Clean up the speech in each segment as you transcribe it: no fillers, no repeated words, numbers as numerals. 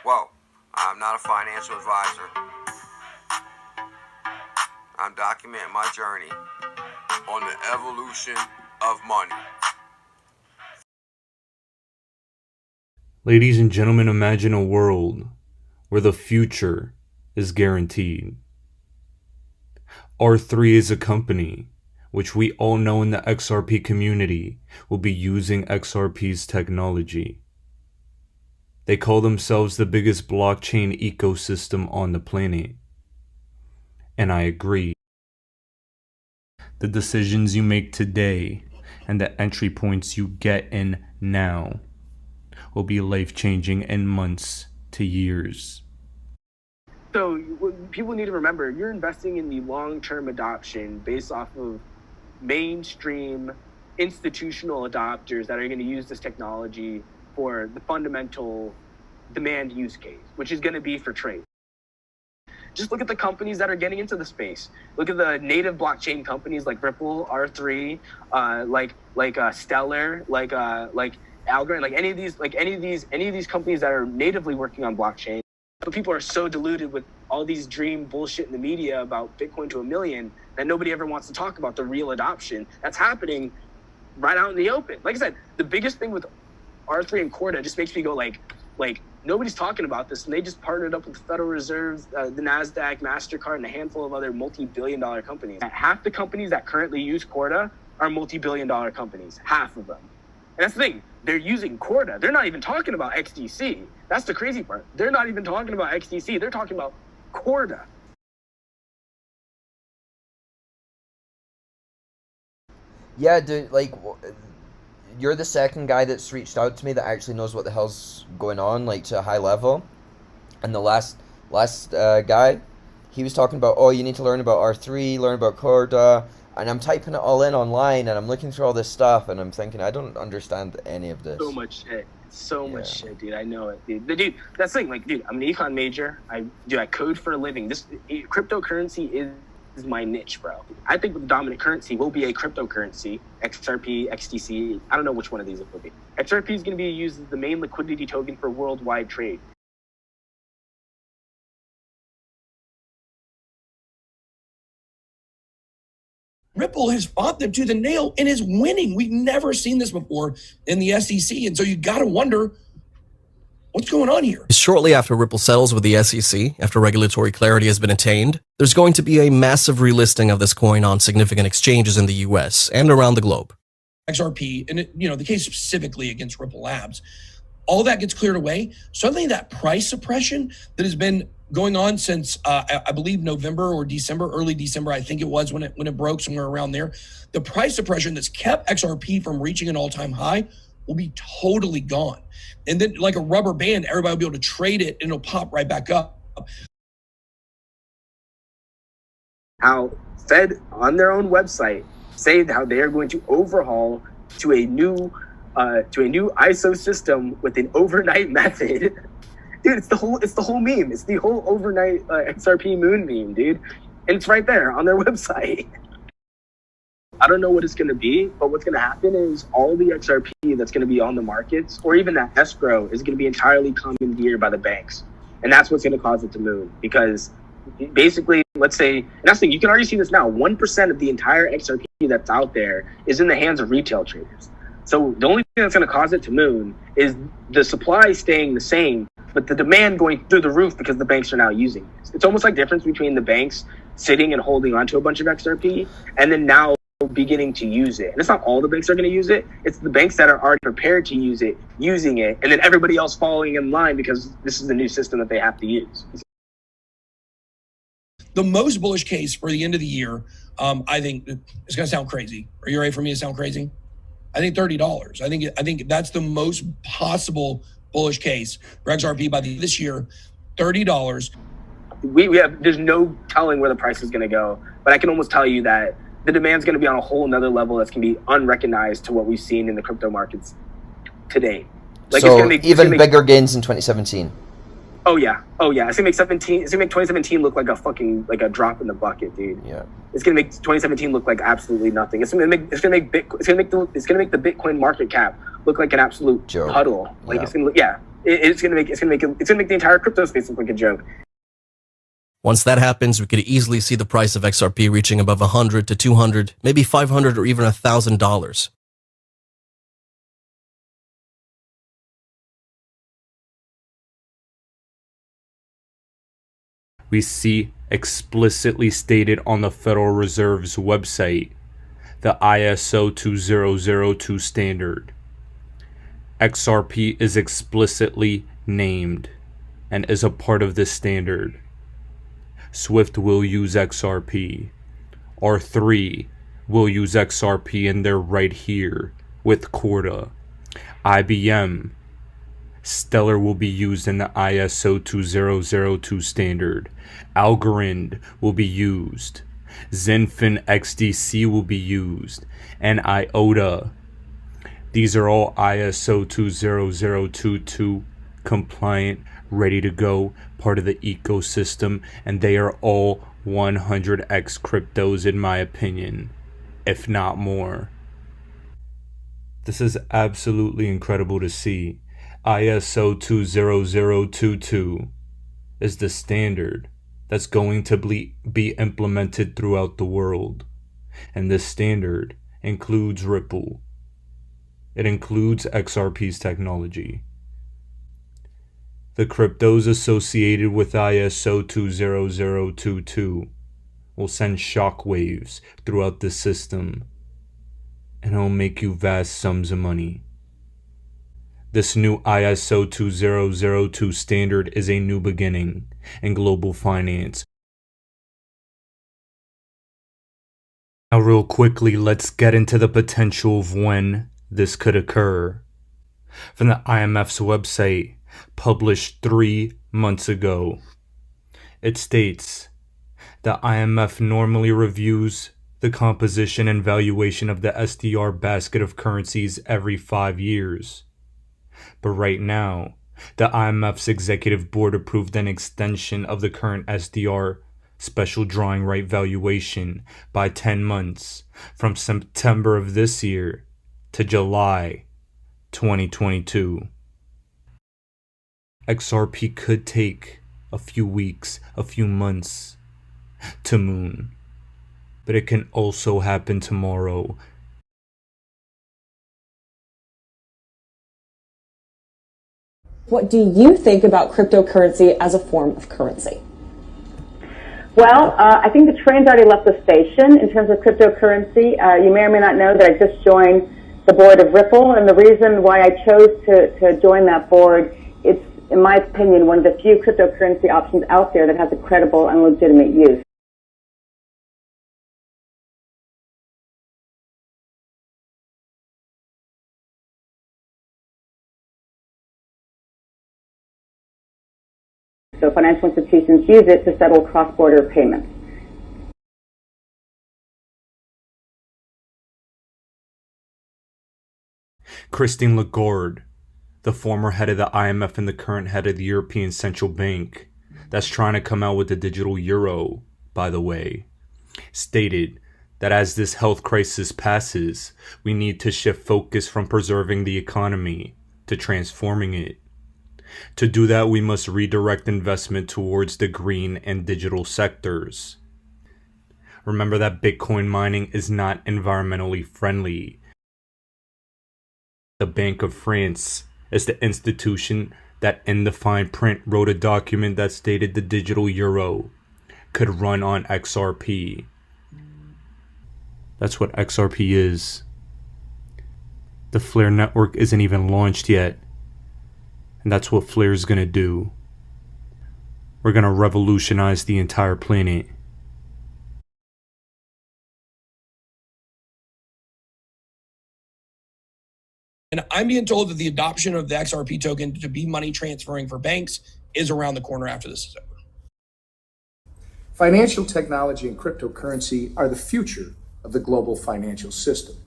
Whoa, I'm not a financial advisor. I'm documenting my journey on the evolution of money. Ladies and gentlemen, imagine a world where the future is guaranteed. R3 is a company which we all know in the XRP community will be using XRP's technology. They call themselves the biggest blockchain ecosystem on the planet. And I agree. The decisions you make today and the entry points you get in now will be life-changing in months to years. So what people need to remember, you're investing in the long-term adoption based off of mainstream institutional adopters that are going to use this technology for the fundamental demand use case, which is going to be for trade. Just look at the companies that are getting into the space. Look at the native blockchain companies like Ripple, R3, like Stellar, like ALGO, like any of these companies that are natively working on blockchain. But people are so deluded with all these dream bullshit in the media about Bitcoin to a million that nobody ever wants to talk about the real adoption that's happening right out in the open. Like I said, the biggest thing with R3 and Corda just makes me go like nobody's talking about this, and they just partnered up with the Federal Reserve, the NASDAQ, MasterCard, and a handful of other multi-billion-dollar companies. Half the companies that currently use Corda are multi-billion-dollar companies, half of them. And that's the thing, they're using Corda. They're not even talking about XDC. That's the crazy part. They're not even talking about XDC. They're talking about Corda. Yeah, dude, like, you're the second guy that's reached out to me that actually knows what the hell's going on, like, to a high level. And the last guy, he was talking about, oh, you need to learn about R3, learn about Corda, and I'm typing it all in online, and I'm looking through all this stuff, and I'm thinking, I don't understand any of this. So much shit. So much shit, dude. I know it, dude. Dude, that's the thing. Like, dude, I'm an econ major. I code for a living. This cryptocurrency is my niche, bro. I think the dominant currency will be a cryptocurrency, XRP, XDC. I don't know which one of these it will be. XRP is going to be used as the main liquidity token for worldwide trade. Ripple has fought them to the nail and is winning. We've never seen this before in the SEC. And so you got to wonder what's going on here. Shortly after Ripple settles with the SEC, after regulatory clarity has been attained, there's going to be a massive relisting of this coin on significant exchanges in the US and around the globe. XRP, and the case specifically against Ripple Labs, all that gets cleared away. Suddenly that price suppression that has been going on since I believe November or December, early December, I think it was when it broke, somewhere around there. The price suppression that's kept XRP from reaching an all-time high will be totally gone. And then like a rubber band, everybody will be able to trade it and it'll pop right back up. How Fed on their own website say how they are going to overhaul to a new ISO system with an overnight method. Dude, it's the whole meme. It's the whole overnight XRP moon meme, dude. And it's right there on their website. I don't know what it's going to be, but what's going to happen is all the XRP that's going to be on the markets, or even that escrow, is going to be entirely commandeered by the banks. And that's what's going to cause it to moon. Because basically, let's say, and that's the thing, you can already see this now, 1% of the entire XRP that's out there is in the hands of retail traders. So the only thing that's going to cause it to moon is the supply staying the same, but the demand going through the roof because the banks are now using it. It's almost like the difference between the banks sitting and holding onto a bunch of XRP and then now beginning to use it. And it's not all the banks are going to use it. It's the banks that are already prepared to use it, using it, and then everybody else following in line because this is the new system that they have to use. The most bullish case for the end of the year, I think it's going to sound crazy. Are you ready for me to sound crazy? I think $30. I think that's the most possible bullish case for XRP by the end of this year. $30. We have, there's no telling where the price is going to go, but I can almost tell you that the demand's going to be on a whole nother level that's going to be unrecognized to what we've seen in the crypto markets today. Like, so even bigger gains in 2017. Oh yeah. It's gonna make 2017 look like a drop in the bucket, dude. Yeah. It's gonna make 2017 look like absolutely nothing. It's gonna make the Bitcoin market cap look like an absolute puddle. Like, yeah. it's gonna make the entire crypto space look like a joke. Once that happens, we could easily see the price of XRP reaching above $100 to $200, maybe $500 or even $1,000. We see explicitly stated on the Federal Reserve's website, the ISO 2002 standard. XRP is explicitly named and is a part of this standard. Swift will use XRP. R3 will use XRP, and they're right here with Corda. IBM Stellar will be used in the ISO 2002 standard. Algorand will be used. Zenfin XDC will be used. And IOTA. These are all ISO 20022 compliant, ready to go, part of the ecosystem, and they are all 100x cryptos in my opinion, if not more. This is absolutely incredible to see. ISO 20022 is the standard that's going to be implemented throughout the world. And this standard includes Ripple. It includes XRP's technology. The cryptos associated with ISO 20022 will send shockwaves throughout the system, and it'll make you vast sums of money. This new ISO 2002 standard is a new beginning in global finance. Now real quickly, let's get into the potential of when this could occur. From the IMF's website, published 3 months ago, it states, the IMF normally reviews the composition and valuation of the SDR basket of currencies every 5 years. But right now, the IMF's executive board approved an extension of the current SDR special drawing right valuation by 10 months from September of this year to July 2022. XRP could take a few weeks, a few months to moon, but it can also happen tomorrow. What do you think about cryptocurrency as a form of currency? Well, I think the train's already left the station in terms of cryptocurrency. You may or may not know that I just joined the board of Ripple, and the reason why I chose to join that board, it's, in my opinion, one of the few cryptocurrency options out there that has a credible and legitimate use. So financial institutions use it to settle cross-border payments. Christine Lagarde, the former head of the IMF and the current head of the European Central Bank, that's trying to come out with the digital euro, by the way, stated that as this health crisis passes, we need to shift focus from preserving the economy to transforming it. To do that, we must redirect investment towards the green and digital sectors. Remember that Bitcoin mining is not environmentally friendly. The Bank of France is the institution that in the fine print wrote a document that stated the digital euro could run on XRP. That's what XRP is. The Flare network isn't even launched yet. And that's what Flare is going to do. We're going to revolutionize the entire planet. And I'm being told that the adoption of the XRP token to be money transferring for banks is around the corner after this is over. Financial technology and cryptocurrency are the future of the global financial system.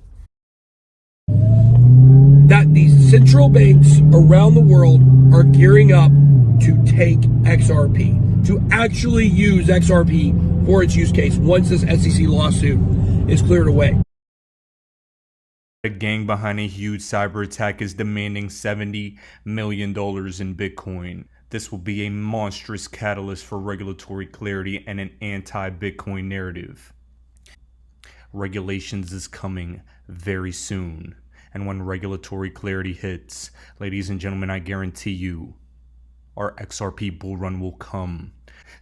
That these central banks around the world are gearing up to take XRP, to actually use XRP for its use case once this SEC lawsuit is cleared away. The gang behind a huge cyber attack is demanding $70 million in Bitcoin. This will be a monstrous catalyst for regulatory clarity and an anti-Bitcoin narrative. Regulations is coming very soon. And when regulatory clarity hits, ladies and gentlemen, I guarantee you, our XRP bull run will come.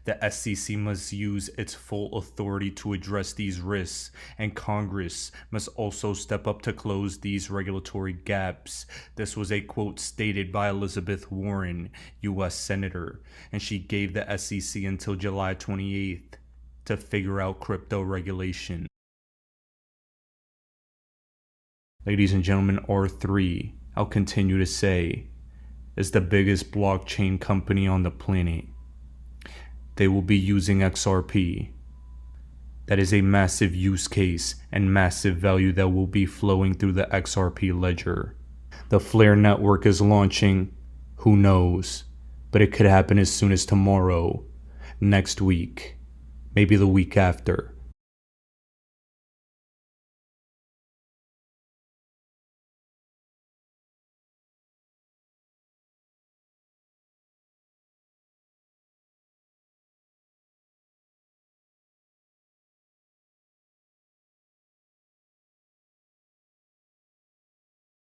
The SEC must use its full authority to address these risks, and Congress must also step up to close these regulatory gaps. This was a quote stated by Elizabeth Warren, U.S. Senator, and she gave the SEC until July 28th to figure out crypto regulation. Ladies and gentlemen, R3, I'll continue to say, is the biggest blockchain company on the planet. They will be using XRP. That is a massive use case and massive value that will be flowing through the XRP ledger. The Flare network is launching. Who knows? But it could happen as soon as tomorrow, next week, maybe the week after.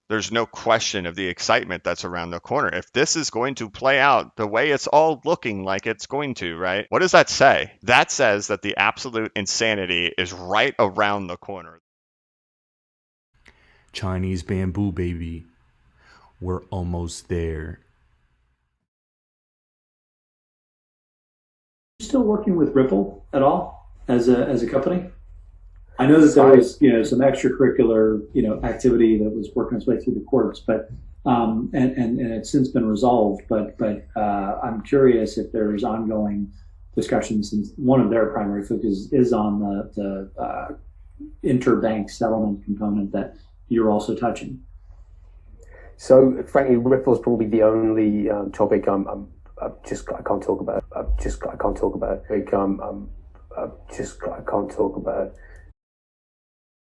There's no question of the excitement that's around the corner. If this is going to play out the way it's all looking like it's going to, right? What does that say? That says that the absolute insanity is right around the corner. Chinese bamboo, baby. We're almost there. Still working with Ripple at all as a company? I know that there was, some extracurricular, activity that was working its way through the courts, but and it's since been resolved. But I'm curious if there's ongoing discussions, and one of their primary focus is on the interbank settlement component that you're also touching. So, frankly, Ripple's probably the only topic I can't talk about. I can't talk about.